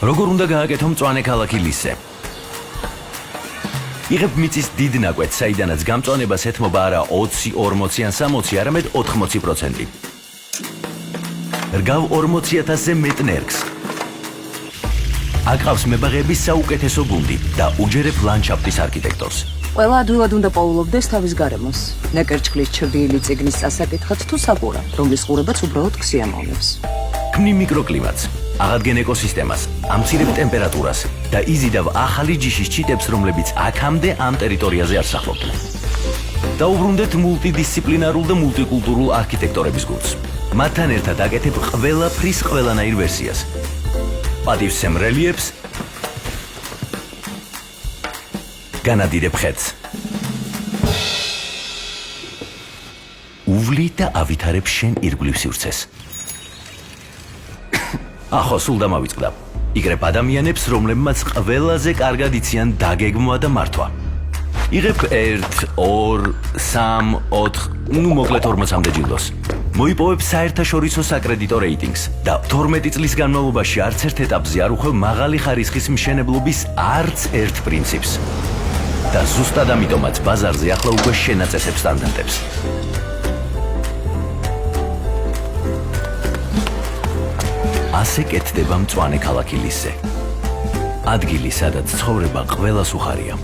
როგორ უნდა გააკეთო მწვანე ქალაქი ლისზე? იღებ მიწის დიდ ნაკვეთს, საიდანაც გამწვანებას ეთმობა არა 20, 40 ან 60, არამედ 80%. რგავ 40,000-ზე მეტ ნერგს. აკყავს მებაღეების საუკეთესო გუნდი და უჯერებ ლანდშაფტის არქიტექტორს. ყველა ადვილად უნდა პოულობდეს თავის გარემოს. ნეკერჩხლის ჩრდილი წიგნის წასაკითხად თუ საბურა, რომლის ყურებაც უბრალოდ ქსიამოვნებს. ქმნი მიკროკლიმატს, აღადგენ ეკოსისტემას, ამცირებ ტემპერატურას და იზიდავ ახალი ჯიშის ჩიტებს, რომლებიც აქამდე ამ ტერიტორიაზე არ სახლობდნენ. დაუბრუნდეთ მულტიდისციპლინარულ და მულტიკულტურულ არქიტექტორების გუნდს. მათთან ერთად აკეთებ ყველაფრის ყველანაირ ვერსიას. პატივსცემ რელიეფს, განადირებ ხედს. უვლი და ავითარებ შენ ირგვლივ სივრცეს. ახო, სულ დამავიწყდა. იგრებ ადამიანებს, რომლებმაც ყველაზე კარგად იციან დაგეგმვა და მართვა. იღებ 1, 2, 3, 4, მოკლედ 40-მდე ჯილდოს. მოიპოვებ საერთაშორისო საკრედიტო რეიტინგს და 12 წლის განმავლობაში არც ერთ ეტაპზე არ უხვევ მაღალი ხარისხის მშენებლობის არც ერთ პრინციპს. და ზუსტად ამიტომაც ბაზარზე ახლა უკვე შენაწესებ სტანდარტებს. ასე კეთდება მწვანე ქალაქი ლისზე. ადგილი, სადაც ცხოვრება ყველას უხარია.